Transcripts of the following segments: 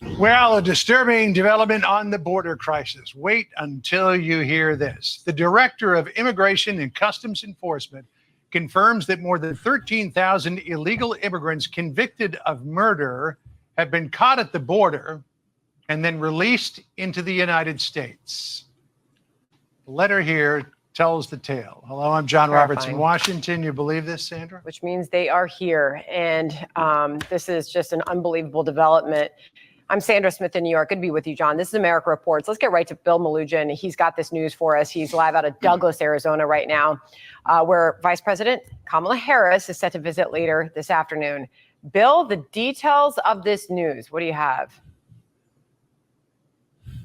Well, a disturbing development on the border crisis. Wait until you hear this. The director of Immigration and Customs Enforcement confirms that more than 13,000 illegal immigrants convicted of murder have been caught at the border and then released into the United States. The letter here tells the tale. Hello, I'm John Roberts in Washington. You believe this, Sandra? Which means they are here. And this is just an unbelievable development. I'm Sandra Smith in New York. Good to be with you, John. This is America Reports. Let's get right to Bill Malugin. He's got this news for us. He's live out of Douglas, Arizona right now, where Vice President Kamala Harris is set to visit later this afternoon. Bill, the details of this news, what do you have?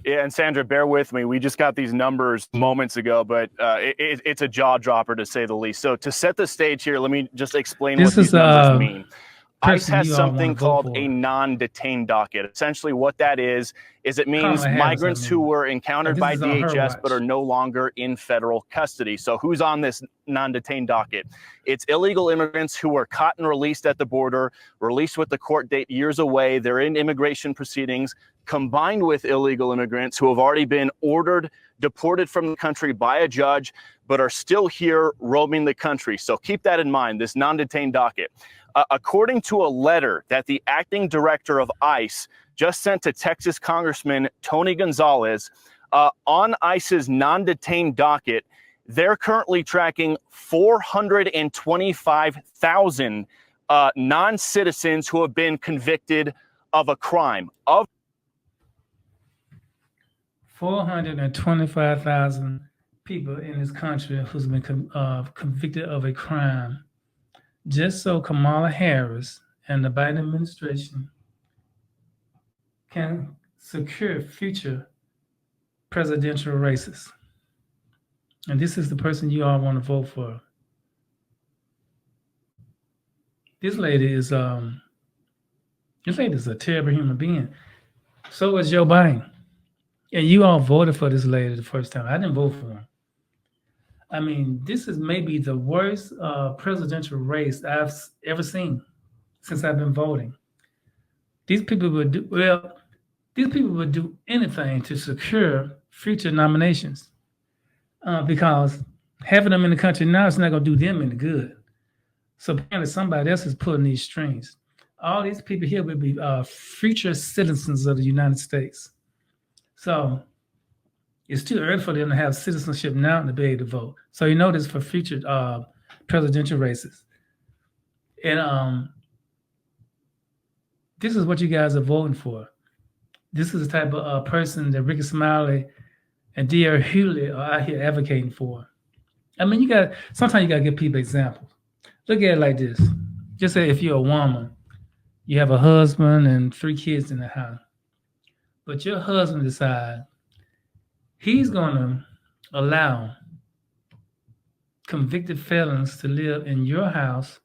Yeah, and Sandra, bear with me. We just got these numbers moments ago, but it's a jaw dropper to say the least. So to set the stage here, let me just explain what these numbers mean. ICE has something called a non-detained docket. Essentially what that is it means migrants who were encountered by DHS but are no longer in federal custody. So who's on this non-detained docket? It's illegal immigrants who were caught and released at the border, released with the court date years away. They're in immigration proceedings, combined with illegal immigrants who have already been ordered, deported from the country by a judge, but are still here roaming the country. So keep that in mind, this non-detained docket. According to a letter that the acting director of ICE just sent to Texas Congressman Tony Gonzalez, on ICE's non-detained docket, they're currently tracking 425,000 non-citizens who have been convicted of a crime. Of 425,000 people in this country who's been convicted of a crime, just so Kamala Harris and the Biden administration can secure future presidential races. And this is the person you all want to vote for. This lady is a terrible human being. So is Joe Biden. And you all voted for this lady the first time. I didn't vote for her. I mean, this is maybe the worst presidential race I've ever seen since I've been voting. These people would do anything to secure future nominations because having them in the country now is not going to do them any good. So apparently somebody else is pulling these strings. All these people here will be future citizens of the United States. So it's too early for them to have citizenship now to be able to vote. So you know this for future presidential races. And this is what you guys are voting for. This is the type of person that Ricky Smiley and D.R. Hewlett are out here advocating for. I mean, sometimes you got to give people examples. Look at it like this. Just say if you're a woman, you have a husband and 3 kids in the house, but your husband decides he's going to allow convicted felons to live in your house,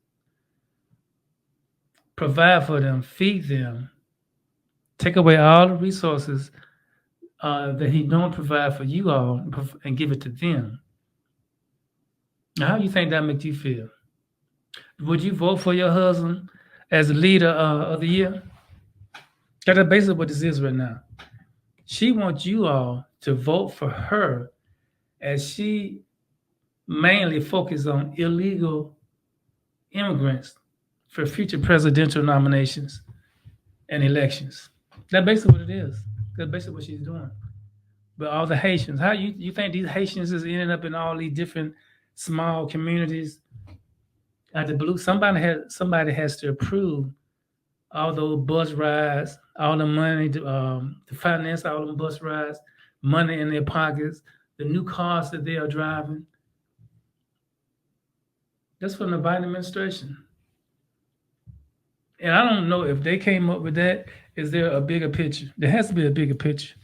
provide for them, feed them, take away all the resources that he don't provide for you all and give it to them. Now, how do you think that makes you feel? Would you vote for your husband as the leader of the year? That's basically what this is right now. She wants you all to vote for her as she mainly focuses on illegal immigrants for future presidential nominations and elections. That's basically what it is. That's basically what she's doing. But all the Haitians, how you think these Haitians is ending up in all these different small communities at the blue? Somebody has to approve all those bus rides, all the money to finance all the bus rides, money in their pockets, the new cars that they are driving. That's from the Biden administration. And I don't know if they came up with that. Is there a bigger picture? There has to be a bigger picture.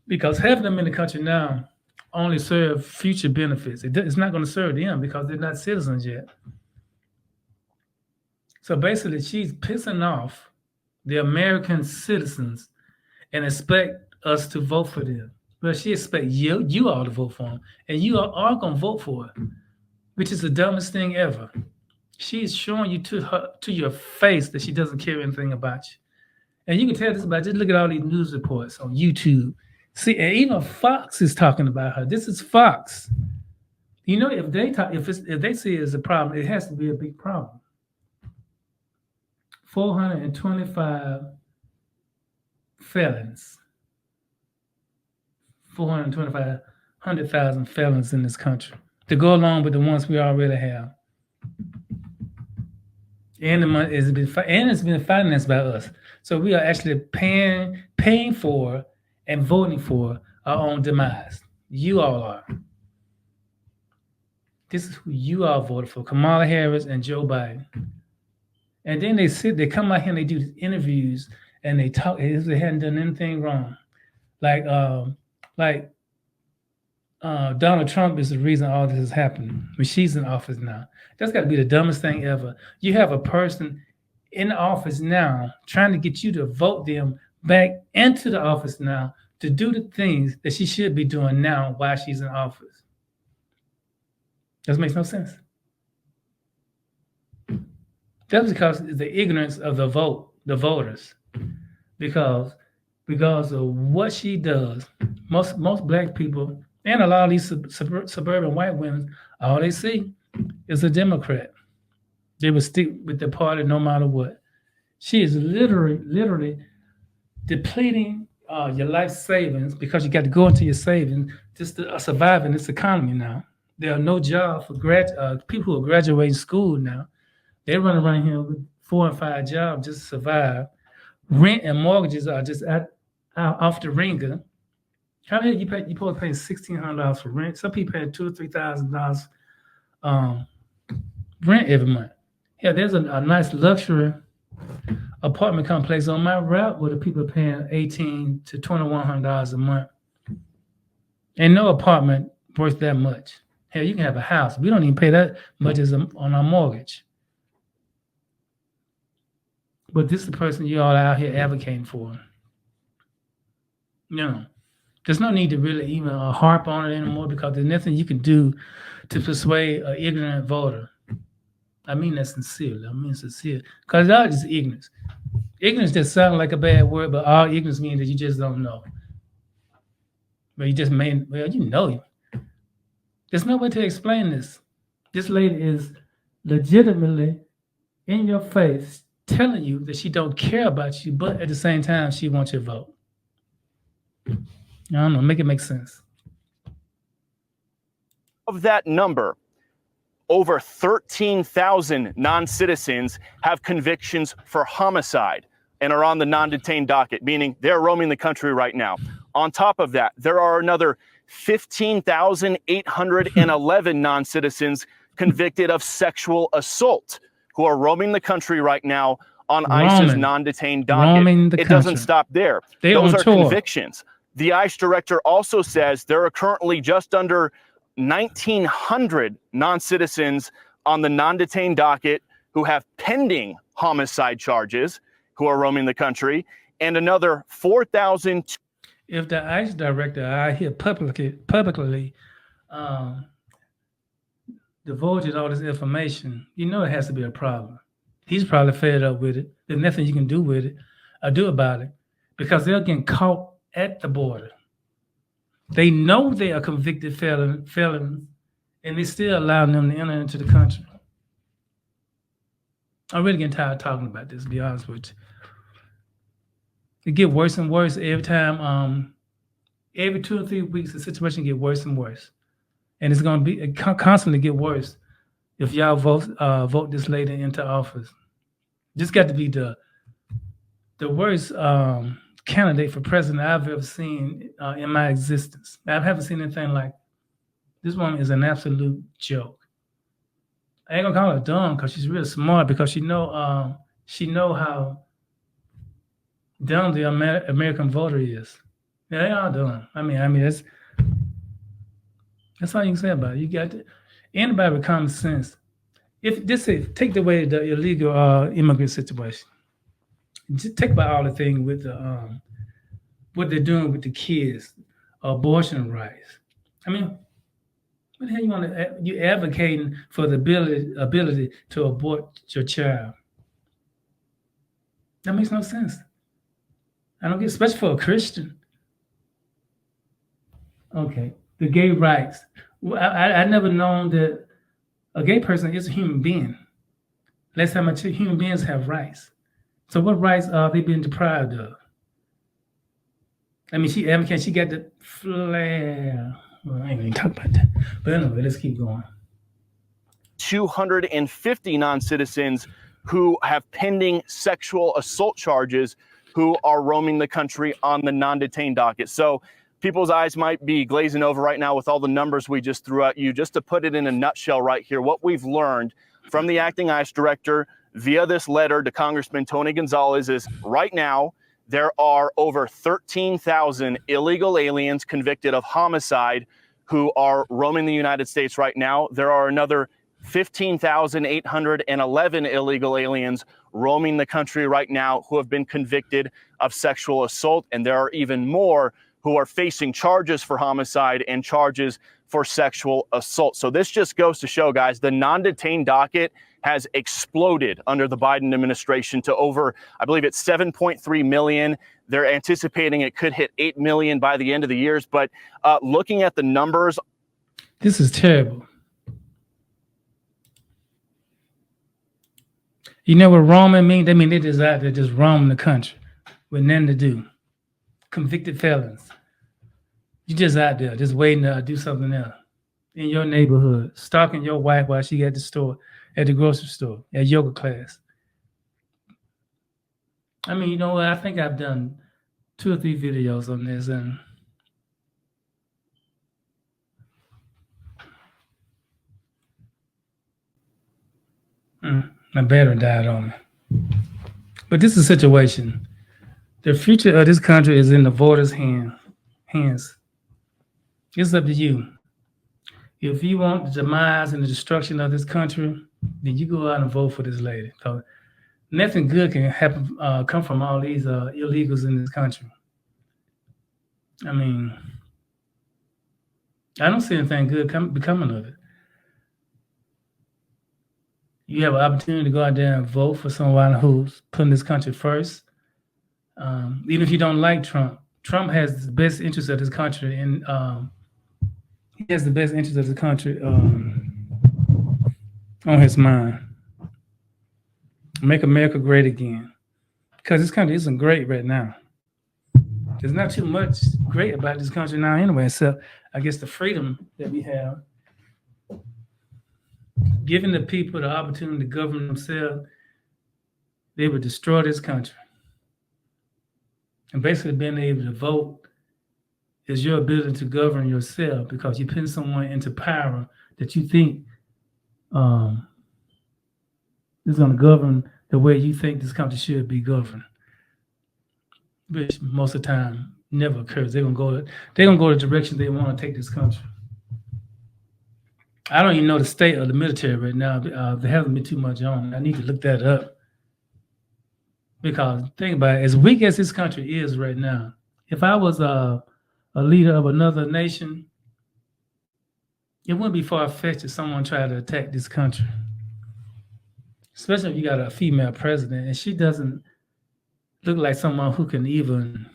Because having them in the country now only serve future benefits. It's not going to serve them because they're not citizens yet. So basically, she's pissing off the American citizens and expect us to vote for them. But she expects you all to vote for them. And you are going to vote for it, which is the dumbest thing ever. She is showing you to your face that she doesn't care anything about you. And you can tell this about, just look at all these news reports on YouTube. See, and even Fox is talking about her. This is Fox. You know, if they talk, if they see it as a problem, it has to be a big problem. 425 felons. 100,000 felons in this country to go along with the ones we already have. And the money it's been financed by us. So we are actually paying for and voting for our own demise. You all are. This is who you all voted for, Kamala Harris and Joe Biden. And then they come out here and they do these interviews and they talk as if they hadn't done anything wrong. Like Donald Trump is the reason all this is happening. When she's in office now, that's got to be the dumbest thing ever. You have a person in office now trying to get you to vote them back into the office now to do the things that she should be doing now while she's in office. That makes no sense. That's because of the ignorance of the voters. Because of what she does, most black people and a lot of these suburban white women, all they see is a Democrat. They will stick with the party no matter what. She is literally depleting your life savings because you got to go into your savings just to survive in this economy now. There are no jobs for people who are graduating school now. They run around here with 4 and 5 jobs just to survive. Rent and mortgages are just off the ringer. How many you probably paying $1,600 for rent? Some people paying $2,000 or $3,000 rent every month. Yeah, there's a nice luxury apartment complex on my route where the people are paying $1,800 to $2,100 a month. And no apartment worth that much. Hell, you can have a house. We don't even pay that much as on our mortgage. But this is the person you all out here advocating for. No. There's no need to really even harp on it anymore because there's nothing you can do to persuade an ignorant voter. I mean that sincerely. Because that is ignorance. Ignorance just sounds like a bad word, but all ignorance means that you just don't know. But you just you know. There's no way to explain this. This lady is legitimately in your face telling you that she don't care about you, but at the same time, she wants your vote. I don't know. Make it make sense. Of that number, over 13,000 non-citizens have convictions for homicide and are on the non-detained docket, meaning they're roaming the country right now. On top of that, there are another 15,811 non-citizens convicted of sexual assault who are roaming the country right now on ICE's non-detained docket. It doesn't stop there. Those are convictions. The ICE director also says there are currently just under 1,900 non-citizens on the non-detained docket who have pending homicide charges who are roaming the country, and another 4,000. If the ICE director out here publicly divulges all this information, you know it has to be a problem. He's probably fed up with it. There's nothing you can do with it or do about it because they're getting caught at the border. They know they are convicted felons, and they still allow them to enter into the country. I'm really getting tired of talking about this, to be honest with you. It gets worse and worse every time. Every 2 or 3 weeks, the situation gets worse and worse. And it's going to be constantly get worse if y'all vote this lady into office. This got to be the worst candidate for president I've ever seen in my existence. I haven't seen anything like this. Woman is an absolute joke. I ain't gonna call her dumb because she's real smart because she know how dumb the American voter is. Yeah, they are dumb. I mean that's all you can say about it. You got to, anybody with common sense. If this take away the illegal immigrant situation. Just take about all the things with the what they're doing with the kids, abortion rights. I mean, what the hell you advocating for the ability to abort your child? That makes no sense. I don't get, especially for a Christian. Okay, the gay rights. Well, I never known that a gay person is a human being. Let's how much human beings have rights. So what rights are they being deprived of? I mean, she got the flare. Well, I ain't even talk about that. But anyway, let's keep going. 250 non-citizens who have pending sexual assault charges who are roaming the country on the non-detained docket. So people's eyes might be glazing over right now with all the numbers we just threw at you. Just to put it in a nutshell right here, what we've learned from the acting ICE director via this letter to Congressman Tony Gonzalez is right now there are over 13,000 illegal aliens convicted of homicide who are roaming the United States right now. There are another 15,811 illegal aliens roaming the country right now who have been convicted of sexual assault. And there are even more who are facing charges for homicide and charges for sexual assault. So this just goes to show, guys, the non-detained docket has exploded under the Biden administration to over, I believe it's 7.3 million. They're anticipating it could hit 8 million by the end of the year. But looking at the numbers. This is terrible. You know what roaming mean? They mean they just out there just roaming the country with nothing to do. Convicted felons. You just out there just waiting to do something else in your neighborhood, stalking your wife while she at the store, at the grocery store, at yoga class. I mean, you know what? I think I've done 2 or 3 videos on this, and my battery died on me. But this is a situation. The future of this country is in the voters' hands. It's up to you. If you want the demise and the destruction of this country, then you go out and vote for this lady. So nothing good can happen, come from all these illegals in this country. I mean, I don't see anything good becoming of it. You have an opportunity to go out there and vote for someone who's putting this country first. Even if you don't like Trump, Trump has the best interest of this country, and he has the best interest of the country on his mind. Make America great again, because this country isn't great right now. There's not too much great about this country now anyway, except I guess the freedom that we have. Giving the people the opportunity to govern themselves, they would destroy this country. And basically being able to vote is your ability to govern yourself, because you put someone into power that you think is going to govern the way you think this country should be governed, which most of the time never occurs. They're gonna go the direction they want to take this country. I don't even know the state of the military right now. There hasn't been too much on it. I need to look that up, because think about it, as weak as this country is right now, if I was a leader of another nation, it wouldn't be far-fetched if someone tried to attack this country, especially if you got a female president and she doesn't look like someone who can even,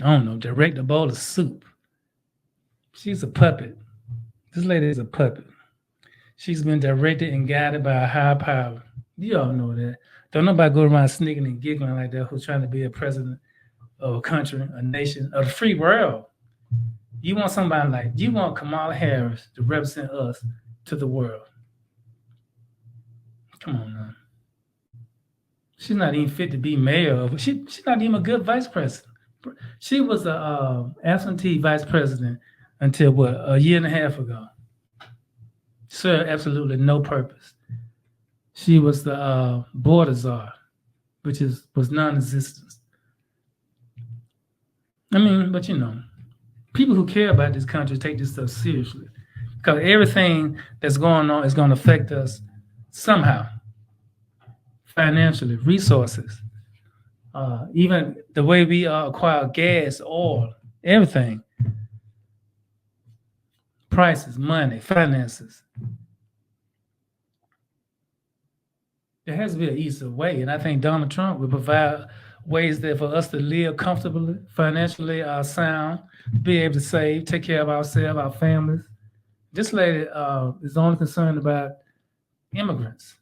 I don't know, direct a bowl of soup. She's a puppet. This lady is a puppet. She's been directed and guided by a higher power. You all know that. Don't nobody go around sneaking and giggling like that who's trying to be a president of a country, a nation, of the free world. You want somebody like, you want Kamala Harris to represent us to the world. Come on now. She's not even fit to be mayor. She's not even a good vice president. She was a absentee vice president until what, a year and a half ago. Served absolutely no purpose. She was the border czar, which was non-existent. I mean, but you know, people who care about this country take this stuff seriously, because everything that's going on is going to affect us somehow, financially, resources, even the way we acquire gas, oil, everything, prices, money, finances. There has to be an easier way, and I think Donald Trump will provide ways that for us to live comfortably, financially sound, be able to save, take care of ourselves, our families. This lady is only concerned about immigrants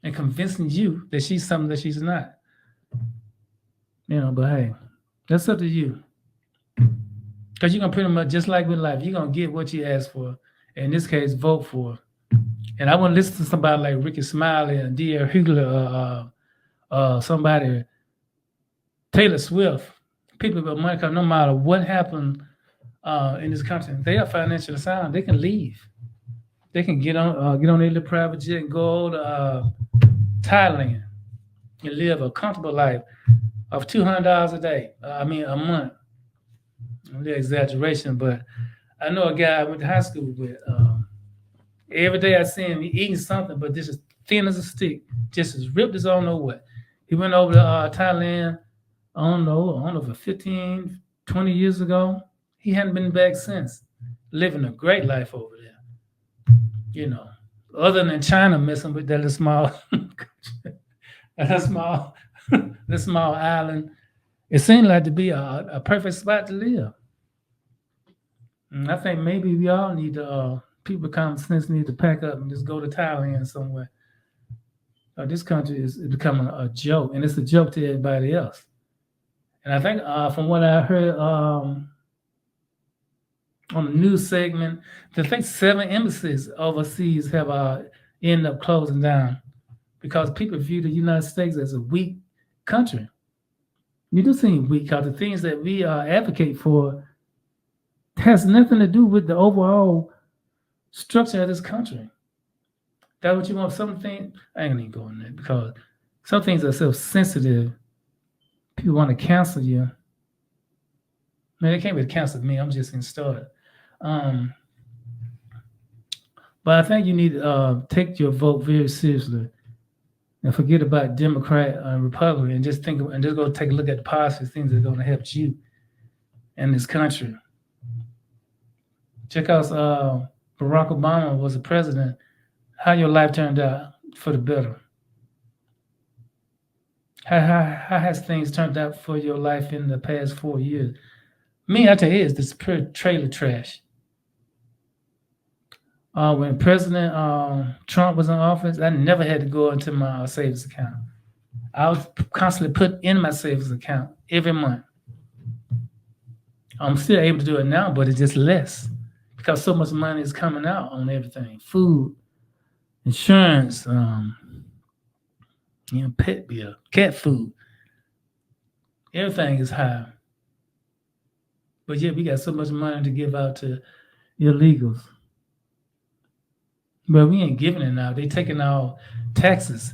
and convincing you that she's something that she's not. But hey, that's up to you. Because you're going to pretty much, just like with life, you're going to get what you ask for. In this case, vote for. And I want to listen to somebody like Ricky Smiley and D.L. Hughley, somebody, Taylor Swift, people with money, because no matter what happened in this country, they are financially sound. They can leave. They can get on their little private jet and go to Thailand and live a comfortable life of $200 a day. A month. A little exaggeration, but I know a guy I went to high school with. Every day I see him, he eating something, but this is thin as a stick, just as ripped as I don't know what. He went over to Thailand, I don't know, for 15, 20 years ago. He hadn't been back since, living a great life over there. Other than China messing with that little small, that small island, it seemed like to be a perfect spot to live. And I think maybe we all need to, people with common sense need to pack up and just go to Thailand somewhere. This country is becoming a joke, and it's a joke to everybody else. And I think from what I heard on the news segment, I think 7 embassies overseas have ended up closing down because people view the United States as a weak country. You do seem weak because the things that we advocate for has nothing to do with the overall structure of this country. That's what you want. Something I ain't even going there because some things are so sensitive. People want to cancel you. Man, they can't really cancel me. I'm just getting started. But I think you need to take your vote very seriously and forget about Democrat and Republican and just go take a look at the positive things that are going to help you in this country. Check out Barack Obama was the president. How your life turned out for the better. How has things turned out for your life in the past 4 years? Me, I tell you, it's this pure trailer trash. When President Trump was in office, I never had to go into my savings account. I was constantly put in my savings account every month. I'm still able to do it now, but it's just less because so much money is coming out on everything: food, insurance, pet bill, cat food. Everything is high. But yet we got so much money to give out to illegals. But we ain't giving it now. They taking our taxes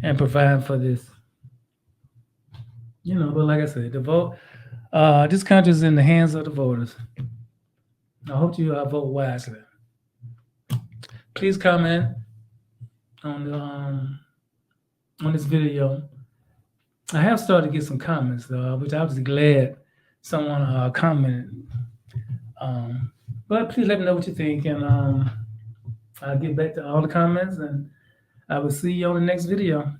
and providing for this. But like I said, the vote, this country is in the hands of the voters. I hope you vote wisely. Please comment on this video. I have started to get some comments though, which I was glad someone commented. But please let me know what you think, and I'll get back to all the comments, and I will see you on the next video.